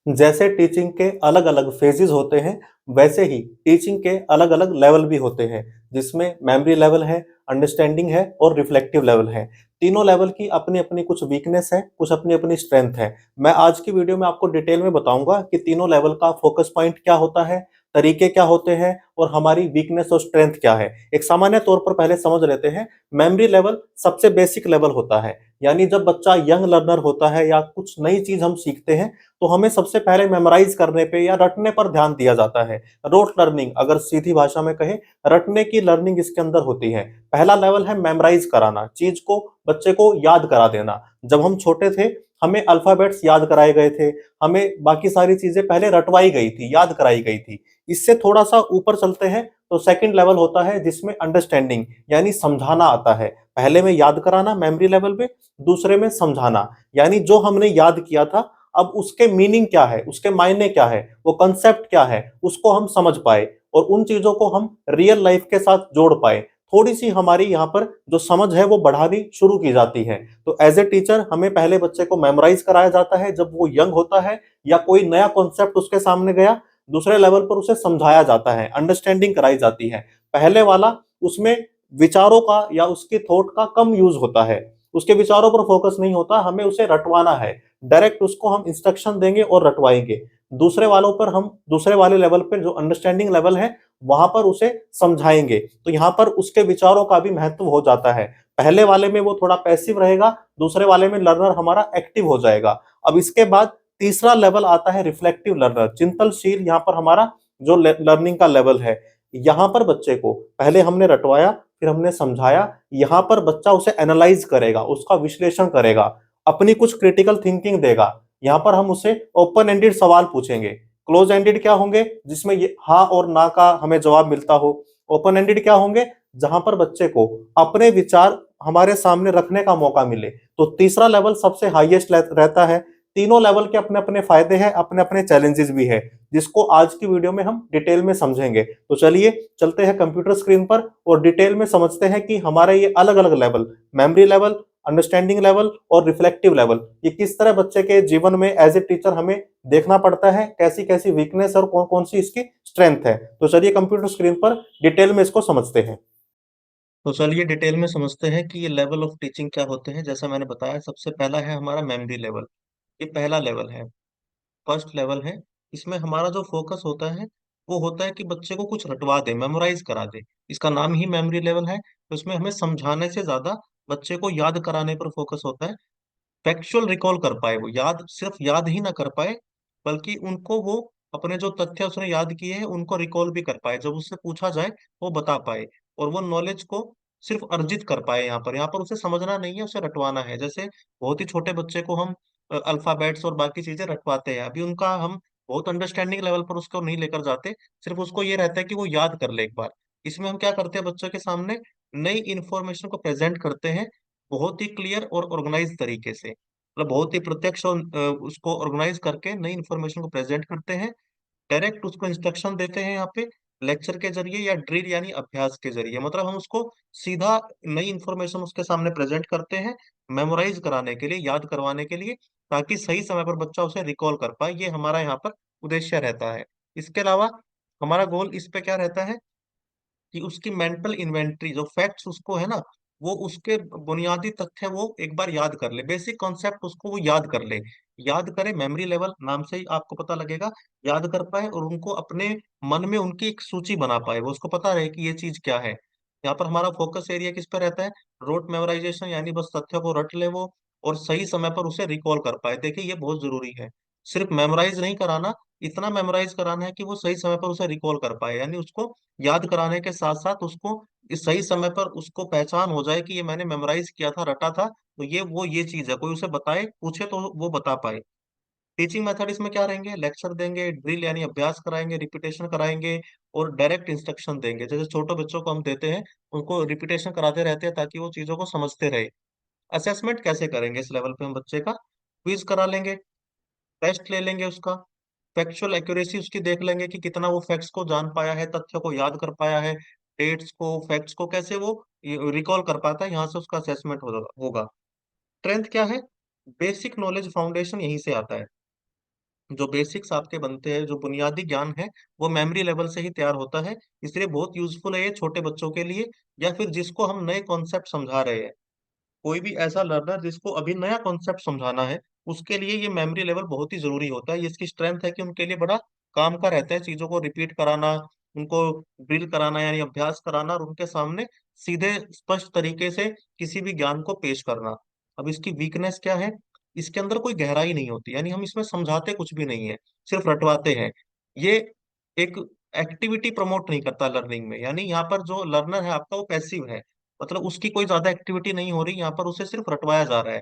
जैसे टीचिंग के अलग अलग फेजेस होते हैं, वैसे ही टीचिंग के अलग अलग लेवल भी होते हैं, जिसमें मेमोरी लेवल है, अंडरस्टैंडिंग है और रिफ्लेक्टिव लेवल है। तीनों लेवल की अपनी अपनी कुछ वीकनेस है, कुछ अपनी अपनी स्ट्रेंथ है। मैं आज की वीडियो में आपको डिटेल में बताऊंगा कि तीनों लेवल का फोकस पॉइंट क्या होता है, तरीके क्या होते हैं और हमारी वीकनेस और स्ट्रेंथ क्या है। एक सामान्य तौर पर पहले समझ लेते हैं। मेमोरी लेवल सबसे बेसिक लेवल होता है, यानी जब बच्चा यंग लर्नर होता है या कुछ नई चीज हम सीखते हैं तो हमें सबसे पहले मेमोराइज करने पे या रटने पर ध्यान दिया जाता है। रोट लर्निंग, अगर सीधी भाषा में कहें, रटने की लर्निंग इसके अंदर होती है। पहला लेवल है मेमोराइज कराना, चीज को बच्चे को याद करा देना। जब हम छोटे थे हमें अल्फाबेट्स याद कराए गए थे, हमें बाकी सारी चीजें पहले रटवाई गई थी, याद कराई गई थी। इससे थोड़ा सा ऊपर चलते हैं तो सेकंड लेवल होता है जिसमें अंडरस्टैंडिंग यानी समझाना आता है। पहले में याद कराना मेमोरी लेवल पे, दूसरे में समझाना, यानी जो हमने याद किया था अब उसके मीनिंग क्या है, उसके मायने क्या है, वो कंसेप्ट क्या है, उसको हम समझ पाए और उन चीजों को हम रियल लाइफ के साथ जोड़ पाए। थोड़ी सी हमारी यहाँ पर जो समझ है वो बढ़ानी शुरू की जाती है। तो एज ए टीचर हमें पहले बच्चे को मेमोराइज कराया जाता है जब वो यंग होता है या कोई नया कॉन्सेप्ट उसके सामने गया। दूसरे लेवल पर उसे समझाया जाता है, अंडरस्टैंडिंग कराई जाती है। पहले वाला उसमें विचारों का या उसके थॉट का कम यूज होता है, उसके विचारों पर फोकस नहीं होता, हमें उसे रटवाना है। डायरेक्ट उसको हम इंस्ट्रक्शन देंगे और रटवाएंगे। दूसरे वालों पर हम दूसरे वाले लेवल पर जो अंडरस्टैंडिंग लेवल है वहां पर उसे समझाएंगे। तो यहाँ पर उसके विचारों का भी महत्व हो जाता है। पहले वाले में वो थोड़ा पैसिव रहेगा, दूसरे वाले में लर्नर हमारा एक्टिव हो जाएगा। अब इसके बाद तीसरा लेवल आता है रिफ्लेक्टिव लर्नर, चिंतनशील। यहाँ पर हमारा जो लर्निंग का लेवल है, यहाँ पर बच्चे को पहले हमने रटवाया, फिर हमने समझाया, यहाँ पर बच्चा उसे एनालाइज करेगा, उसका विश्लेषण करेगा, अपनी कुछ क्रिटिकल थिंकिंग देगा। यहाँ पर हम उसे ओपन एंडेड सवाल पूछेंगे। क्लोज एंडेड क्या होंगे, जिसमें ये हाँ और ना का हमें जवाब मिलता हो। ओपन एंडेड क्या होंगे, जहां पर बच्चे को अपने विचार हमारे सामने रखने का मौका मिले। तो तीसरा लेवल सबसे हाईएस्ट रहता है। तीनों लेवल के अपने अपने फायदे हैं, अपने अपने चैलेंजेस भी है, जिसको आज की वीडियो में हम डिटेल में समझेंगे। तो चलिए चलते हैं कंप्यूटर स्क्रीन पर और डिटेल में समझते हैं कि हमारे ये अलग अलग level, memory level, understanding level और रिफ्लेक्टिव लेवल, ये किस तरह बच्चे के जीवन में एज ए टीचर हमें देखना पड़ता है, कैसी कैसी वीकनेस और कौन कौन सी इसकी स्ट्रेंथ है। तो चलिए कंप्यूटर स्क्रीन पर डिटेल में इसको समझते हैं। तो चलिए डिटेल में समझते हैं कि ये लेवल ऑफ टीचिंग क्या होते हैं। जैसा मैंने बताया, सबसे पहला है हमारा मेमोरी लेवल। ये पहला लेवल है, फर्स्ट लेवल है। इसमें हमारा जो फोकस होता है वो होता है कि बच्चे को कुछ रटवा दे, मेमोराइज करा दे। इसका नाम ही मेमोरी लेवल है। तो इसमें हमें समझाने से ज्यादा बच्चे को याद कराने पर फोकस होता है। फैक्चुअल रिकॉल कर पाए, वो याद सिर्फ याद ही ना कर पाए, बल्कि उनको वो अपने जो तथ्य उसने याद किए हैं उनको रिकॉल भी कर पाए, जब उससे पूछा जाए वो बता पाए और वो नॉलेज को सिर्फ अर्जित कर पाए। यहाँ पर उसे समझना नहीं है, उसे रटवाना है। जैसे बहुत ही छोटे बच्चे को हम अल्फाबेट्स और बाकी चीजें रटवाते हैं, अभी उनका हम बहुत अंडरस्टैंडिंग लेवल पर उसको नहीं लेकर जाते, सिर्फ उसको ये रहता है कि वो याद कर ले एक बार। इसमें हम क्या करते हैं, बच्चों के सामने नई इंफॉर्मेशन को प्रेजेंट करते हैं बहुत ही क्लियर और ऑर्गेनाइज तरीके से, मतलब बहुत ही प्रत्यक्ष और उसको ऑर्गेनाइज करके नई इन्फॉर्मेशन को प्रेजेंट करते हैं। डायरेक्ट उसको इंस्ट्रक्शन देते हैं यहाँ पे, लेक्चर के जरिए या ड्रिल यानी अभ्यास के जरिए। मतलब हम उसको सीधा नई इन्फॉर्मेशन उसके सामने प्रेजेंट करते हैं, मेमोराइज कराने के लिए, याद करवाने के लिए, ताकि सही समय पर बच्चा उसे रिकॉल कर पाए। ये हमारा यहाँ पर उद्देश्य रहता है। इसके अलावा हमारा गोल इस पे क्या रहता है कि उसकी मेंटल इन्वेंटरी, जो फैक्ट्स उसको है ना, वो उसके बुनियादी तथ्य वो एक बार याद कर ले, बेसिक कॉन्सेप्ट उसको वो याद कर ले। याद करे, मेमोरी लेवल नाम से ही आपको पता लगेगा, याद कर पाए और उनको अपने मन में उनकी एक सूची बना पाए, वो उसको पता रहे कि ये चीज क्या है। यहाँ पर हमारा फोकस एरिया किस पे रहता है, रोट मेमोराइजेशन, यानी बस तथ्य को रट ले वो और सही समय पर उसे रिकॉल कर पाए। देखिए ये बहुत जरूरी है, सिर्फ मेमोराइज नहीं कराना, इतना मेमोराइज कराना है कि वो सही समय पर उसे रिकॉल कर पाए, यानी उसको याद कराने के साथ साथ उसको इस सही समय पर उसको पहचान हो जाए कि ये मैंने मेमोराइज किया था, रटा था, तो ये चीज है, कोई उसे बताए पूछे तो वो बता पाए। टीचिंग मेथड इसमें क्या रहेंगे, लेक्चर देंगे, ड्रिल यानी अभ्यास कराएंगे, रिपीटेशन कराएंगे और डायरेक्ट इंस्ट्रक्शन देंगे। जैसे छोटे बच्चों को हम देते हैं, उनको रिपीटेशन कराते रहते हैं ताकि वो चीजों को समझते रहे। असेसमेंट कैसे करेंगे इस लेवल पे, हम बच्चे का क्विज करा लेंगे, टेस्ट ले लेंगे उसका, फैक्चुअल एक्यूरेसी उसकी देख लेंगे कि कितना वो फैक्ट्स को जान पाया है, तथ्य को याद कर पाया है, डेट्स को, फैक्ट्स को कैसे वो रिकॉल कर पाता है, यहाँ से उसका असेसमेंट होगा। स्ट्रेंथ क्या है, बेसिक नॉलेज फाउंडेशन यहीं से आता है। जो बेसिक्स आपके बनते हैं, जो बुनियादी ज्ञान है, वो मेमोरी लेवल से ही तैयार होता है। इसलिए बहुत यूजफुल है ये छोटे बच्चों के लिए, या फिर जिसको हम नए कॉन्सेप्ट समझा रहे हैं। कोई भी ऐसा लर्नर जिसको अभी नया कॉन्सेप्ट समझाना है, उसके लिए ये मेमोरी लेवल बहुत ही जरूरी होता है। ये इसकी स्ट्रेंथ है कि उनके लिए बड़ा काम का रहता है चीजों को रिपीट कराना, उनको ड्रिल कराना यानी अभ्यास कराना, और उनके सामने सीधे स्पष्ट तरीके से किसी भी ज्ञान को पेश करना। अब इसकी वीकनेस क्या है? इसके अंदर कोई गहराई नहीं होती, यानी हम इसमें समझाते कुछ भी नहीं है, सिर्फ रटवाते हैं। ये एक एक्टिविटी प्रमोट नहीं करता लर्निंग में, यानी यहाँ पर जो लर्नर है आपका वो पैसिव है, मतलब उसकी कोई ज्यादा एक्टिविटी नहीं हो रही, यहाँ पर उसे सिर्फ रटवाया जा रहा है।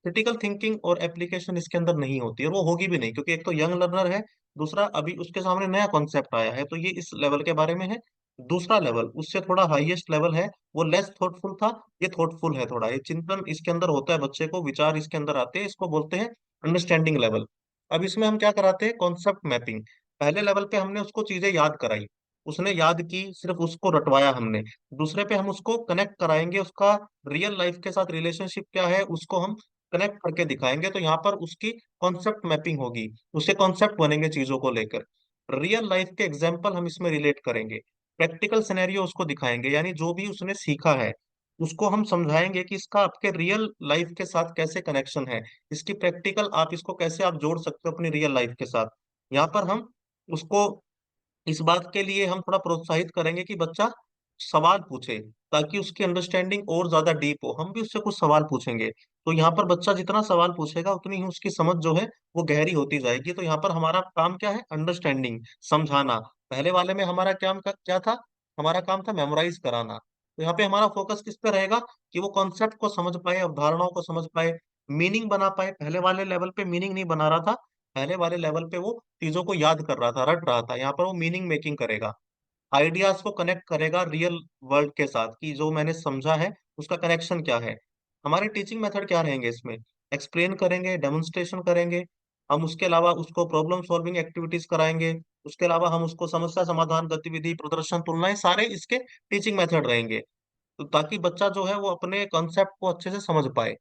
क्रिटिकल थिंकिंग और एप्लीकेशन इसके अंदर नहीं होती, और वो होगी भी नहीं, क्योंकि एक तो यंग लर्नर है, दूसरा अभी उसके सामने नया कॉन्सेप्ट आया है, तो ये इस लेवल के बारे में है। दूसरा लेवल उससे थोड़ा हाईएस्ट लेवल है, वो लेस थॉटफुल था, ये थॉटफुल है थोड़ा, ये चिंतन इसके अंदर होता है, बच्चे को विचार इसके अंदर आते हैं, इसको बोलते हैं अंडरस्टैंडिंग लेवल। अब इसमें हम क्या कराते हैं? Concept mapping. पहले लेवल पे हमने उसको चीजें याद कराई, उसने याद की, सिर्फ उसको रटवाया हमने। दूसरे पे हम उसको कनेक्ट कराएंगे, उसका रियल लाइफ के साथ रिलेशनशिप क्या है उसको हम कनेक्ट करके दिखाएंगे, तो यहाँ पर उसकी कॉन्सेप्ट मैपिंग होगी, उसके कॉन्सेप्ट बनेंगे चीजों को लेकर। रियल लाइफ के एग्जाम्पल हम इसमें रिलेट करेंगे, प्रैक्टिकल सिनेरियो उसको दिखाएंगे, यानी जो भी उसने सीखा है उसको हम समझाएंगे कि इसका आपके रियल लाइफ के साथ कैसे कनेक्शन है, इसकी प्रैक्टिकल आप इसको कैसे आप जोड़ सकते हो अपनी रियल लाइफ के साथ। यहाँ पर हम उसको इस बात के लिए हम थोड़ा प्रोत्साहित करेंगे कि बच्चा सवाल पूछे, ताकि उसकी अंडरस्टैंडिंग और ज्यादा डीप हो, हम भी उससे कुछ सवाल पूछेंगे। तो यहाँ पर बच्चा जितना सवाल पूछेगा उतनी ही उसकी समझ जो है वो गहरी होती जाएगी। तो यहाँ पर हमारा काम क्या है? अंडरस्टैंडिंग, समझाना। पहले वाले में हमारा क्या था? हमारा काम था मेमोराइज कराना। तो यहाँ पे हमारा फोकस किस पे रहेगा? कि वो कॉन्सेप्ट को समझ पाए, अवधारणाओं को समझ पाए, मीनिंग बना पाए। पहले वाले लेवल पे मीनिंग नहीं बना रहा था, पहले वाले लेवल पे वो चीजों को याद कर रहा था, रट रहा था। यहाँ पर वो मीनिंग मेकिंग करेगा, आइडियाज को कनेक्ट करेगा रियल वर्ल्ड के साथ, कि जो मैंने समझा है उसका कनेक्शन क्या है। हमारे टीचिंग मेथड क्या रहेंगे इसमें? एक्सप्लेन करेंगे, डेमोन्स्ट्रेशन करेंगे, हम उसके अलावा उसको प्रॉब्लम सॉल्विंग एक्टिविटीज कराएंगे, उसके अलावा हम उसको समस्या समाधान गतिविधि, प्रदर्शन, तुलनाएं, सारे इसके टीचिंग मेथड रहेंगे। तो ताकि बच्चा जो है वो अपने कॉन्सेप्ट को अच्छे से समझ पाए।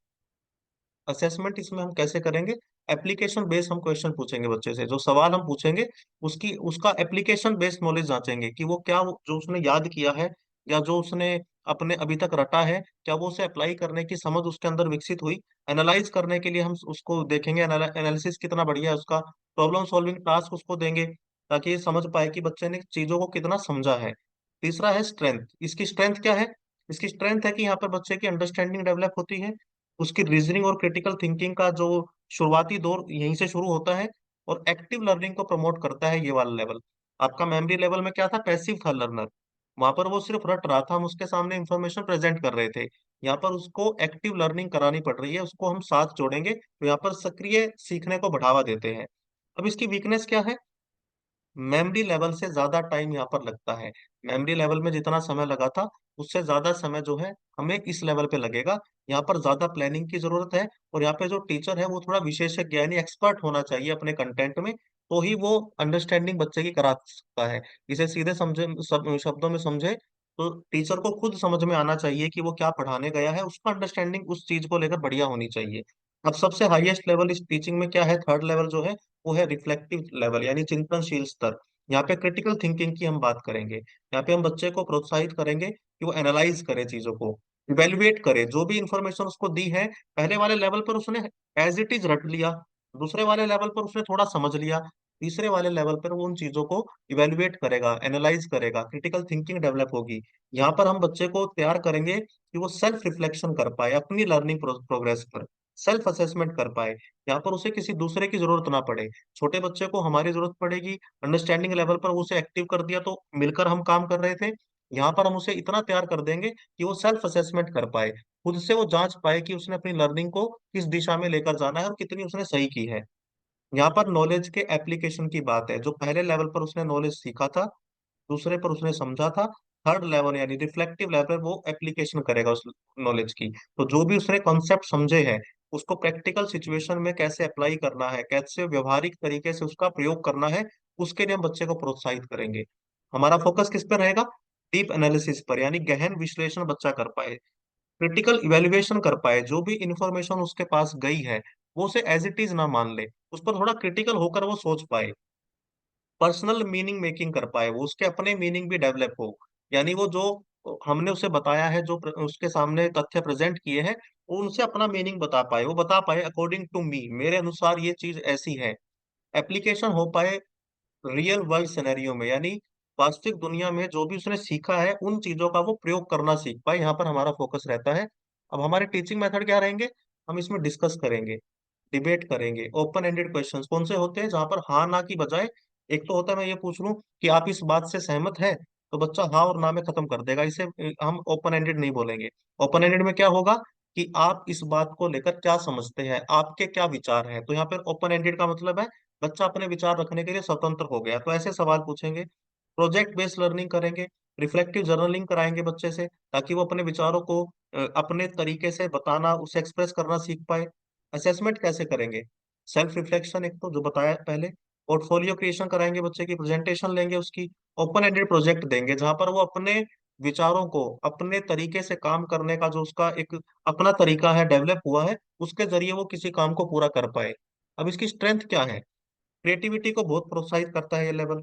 असेसमेंट इसमें हम कैसे करेंगे? एप्लीकेशन बेस्ड हम क्वेश्चन पूछेंगे बच्चे से, जो सवाल हम पूछेंगे उसकी उसका एप्लीकेशन बेस्ड नॉलेज जांचेंगे, कि वो क्या जो उसने याद किया है या जो उसने अपने अभी तक रटा है, क्या वो उसे अप्लाई करने की समझ उसके अंदर विकसित हुई। एनालाइज करने के लिए हम उसको देखेंगे, एनालिसिस कितना बढ़िया है उसका, प्रॉब्लम सॉल्विंग टास्क उसको देंगे, ताकि ये समझ पाए कि बच्चे ने चीजों को कितना समझा है। तीसरा है स्ट्रेंथ। इसकी स्ट्रेंथ क्या है? इसकी स्ट्रेंथ है कि यहाँ पर बच्चे की अंडरस्टैंडिंग डेवलप होती है, उसकी रीजनिंग और क्रिटिकल थिंकिंग का जो शुरुआती दौर यहीं से शुरू होता है, और एक्टिव लर्निंग को प्रमोट करता है ये वाला लेवल। आपका मेमोरी लेवल में क्या था? पैसिव था लर्नर, वहां पर वो सिर्फ रट रहा था, हम उसके सामने इंफॉर्मेशन प्रेजेंट कर रहे थे। यहाँ पर उसको एक्टिव लर्निंग करानी पड़ रही है, उसको हम साथ जोड़ेंगे, तो यहाँ पर सक्रिय सीखने को बढ़ावा देते हैं। अब इसकी वीकनेस क्या है? मेमोरी लेवल से ज्यादा टाइम यहाँ पर लगता है। मेमोरी लेवल में जितना समय लगा था उससे ज्यादा समय जो है हमें इस लेवल पे लगेगा। यहाँ पर ज्यादा प्लानिंग की जरूरत है, और यहाँ पे जो टीचर है वो थोड़ा विशेषज्ञ यानी एक्सपर्ट होना चाहिए अपने कंटेंट में, तो ही वो अंडरस्टैंडिंग बच्चे की करा सकता है। इसे सीधे समझे, शब्दों में समझे, तो टीचर को खुद समझ में आना चाहिए कि वो क्या पढ़ाने गया है, उसका अंडरस्टैंडिंग उस चीज को लेकर बढ़िया होनी चाहिए। अब सबसे हाईएस्ट लेवल इस टीचिंग में क्या है? थर्ड लेवल जो है वो है रिफ्लेक्टिव लेवल, यानी चिंतनशील स्तर। यहाँ पे क्रिटिकल थिंकिंग की हम बात करेंगे, यहाँ पे हम बच्चे को प्रोत्साहित करेंगे कि वो एनालाइज करे चीजों को, इवेल्युएट करे, जो भी इंफॉर्मेशन उसको दी है। पहले वाले लेवल पर उसने एज इट इज रट लिया, दूसरे वाले लेवल पर उसने थोड़ा समझ लिया, तीसरे वाले लेवल पर वो उन चीजों को इवेल्युएट करेगा, एनालाइज करेगा, क्रिटिकल थिंकिंग डेवलप होगी। यहाँ पर हम बच्चे को तैयार करेंगे कि वो सेल्फ रिफ्लेक्शन कर पाए अपनी लर्निंग प्रोग्रेस पर, सेल्फ असेसमेंट कर पाए, यहाँ पर उसे किसी दूसरे की जरूरत ना पड़े। छोटे बच्चे को हमारी जरूरत पड़ेगी, अंडरस्टैंडिंग लेवल पर उसे एक्टिव कर दिया तो मिलकर हम काम कर रहे थे। यहाँ पर हम उसे इतना तैयार कर देंगे कि वो सेल्फ असेसमेंट कर पाए, खुद से वो जांच पाए कि उसने अपनी लर्निंग को किस दिशा में लेकर जाना है और कितनी उसने सही की है। यहाँ पर नॉलेज के एप्लीकेशन की बात है, जो पहले लेवल पर उसने नॉलेज सीखा था, दूसरे पर उसने समझा था, थर्ड लेवल यानी रिफ्लेक्टिव लेवल पर वो एप्लीकेशन करेगा उस नॉलेज की। तो जो भी उसने कॉन्सेप्ट समझे हैं उसको प्रैक्टिकल सिचुएशन में कैसे अप्लाई करना है, कैसे व्यवहारिक तरीके से उसका प्रयोग करना है, उसके लिए हम बच्चे को प्रोत्साहित करेंगे। हमारा फोकस किस पर रहेगा? डीप एनालिसिस पर, यानी गहन विश्लेषण बच्चा कर पाए, क्रिटिकल इवेल्युएशन कर पाए, जो भी इंफॉर्मेशन उसके पास गई है वो उसे एज इट इज ना मान ले, उस पर थोड़ा क्रिटिकल होकर वो सोच पाए, पर्सनल मीनिंग मेकिंग कर पाए, वो उसके अपने मीनिंग भी डेवलप हो। यानी वो जो हमने उसे बताया है, जो उसके सामने तथ्य प्रेजेंट किए हैं, वो उनसे अपना मीनिंग बता पाए, वो बता पाए अकॉर्डिंग टू मी, मेरे अनुसार ये चीज ऐसी है। एप्लीकेशन हो पाए रियल वर्ल्ड सिनेरियो में, यानी वास्तविक दुनिया में जो भी उसने सीखा है उन चीजों का वो प्रयोग करना सीख पाए, यहाँ पर हमारा फोकस रहता है। अब हमारे टीचिंग मेथड क्या रहेंगे, हम इसमें डिस्कस करेंगे, डिबेट करेंगे। ओपन एंडेड क्वेश्चंस कौन से होते हैं, जहां पर हाँ ना की बजाय, एक तो होता है मैं ये पूछ लूं कि आप इस बात से सहमत है, तो बच्चा हाँ और ना में खत्म कर देगा, इसे हम ओपन एंडेड नहीं बोलेंगे। ओपन एंडेड में क्या होगा कि आप इस बात को लेकर क्या समझते हैं, आपके क्या विचार हैं, तो यहाँ पर ओपन एंडेड का मतलब है बच्चा अपने विचार रखने के लिए स्वतंत्र हो गया, तो ऐसे सवाल पूछेंगे। प्रोजेक्ट बेस्ड लर्निंग करेंगे, रिफ्लेक्टिव जर्नलिंग कराएंगे बच्चे से, ताकि वो अपने विचारों को अपने तरीके से बताना, उसे एक्सप्रेस करना सीख पाए। असेसमेंट कैसे करेंगे, सेल्फ रिफ्लेक्शन, एक तो जो बताया पहले। पोर्टफोलियो क्रिएशन कराएंगे बच्चे की, प्रेजेंटेशन लेंगे उसकी। ओपन एंडेड प्रोजेक्ट देंगे जहां पर वो अपने विचारों को, अपने तरीके से काम करने का जो उसका एक अपना तरीका है डेवलप हुआ है, उसके जरिए वो किसी काम को पूरा कर पाए। अब इसकी स्ट्रेंथ क्या है, क्रिएटिविटी को बहुत प्रोत्साहित करता है ये लेवल,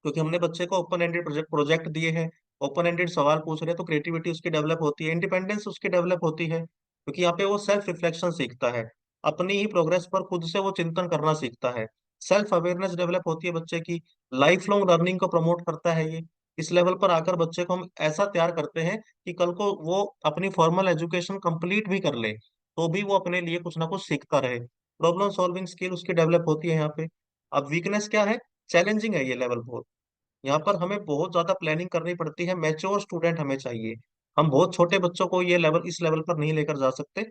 क्योंकि हमने बच्चे को ओपन एंडेड प्रोजेक्ट प्रोजेक्ट दिए हैं, ओपन एंडेड सवाल पूछ रहे हैं, तो क्रिएटिविटी उसकी डेवलप होती है, इंडिपेंडेंस उसकी डेवलप होती है, क्योंकि यहाँ पे वो सेल्फ रिफ्लेक्शन सीखता है, अपनी ही प्रोग्रेस पर खुद से वो चिंतन करना सीखता है। सेल्फ अवेयरनेस डेवलप होती है बच्चे की। लाइफ लॉन्ग लर्निंग को प्रमोट करता है ये। इस लेवल पर आकर बच्चे को हम ऐसा तैयार करते हैं कि कल को वो अपनी फॉर्मल एजुकेशन कंप्लीट भी कर ले, तो भी वो अपने लिए कुछ ना कुछ सीखता रहे। प्रॉब्लम सॉल्विंग स्किल उसकी डेवलप होती है यहाँ पे। अब वीकनेस क्या है, चैलेंजिंग है ये लेवल बहुत, यहाँ पर हमें बहुत ज्यादा प्लानिंग करनी पड़ती है, मैच्योर स्टूडेंट हमें चाहिए। हम बहुत छोटे बच्चों को ये लेवल, इस लेवल पर नहीं लेकर जा सकते।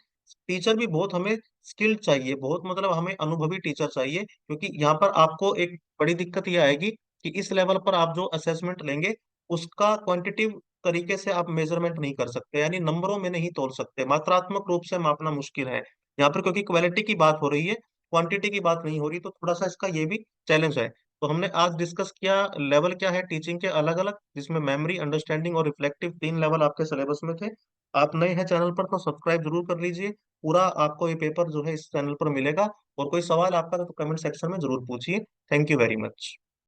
टीचर भी बहुत हमें स्किल्ड चाहिए, बहुत मतलब हमें अनुभवी टीचर चाहिए, क्योंकि यहाँ पर आपको एक बड़ी दिक्कत ये आएगी कि इस लेवल पर आप जो असेसमेंट लेंगे, उसका क्वांटिटिव तरीके से आप मेजरमेंट नहीं कर सकते, यानी नंबरों में नहीं तोल सकते, मात्रात्मक रूप से मापना मुश्किल है यहाँ पर, क्योंकि क्वालिटी की बात हो रही है, क्वांटिटी की बात नहीं हो रही, तो थोड़ा सा इसका ये भी चैलेंज है। तो हमने आज डिस्कस किया लेवल क्या है टीचिंग के अलग अलग, जिसमें मेमोरी, अंडरस्टैंडिंग और रिफ्लेक्टिव, तीन लेवल आपके सिलेबस में थे। आप नए हैं चैनल पर तो सब्सक्राइब जरूर कर लीजिए, पूरा आपको ये पेपर जो है इस चैनल पर मिलेगा। और कोई सवाल आपका तो कमेंट सेक्शन में जरूर पूछिए। Thank you very much.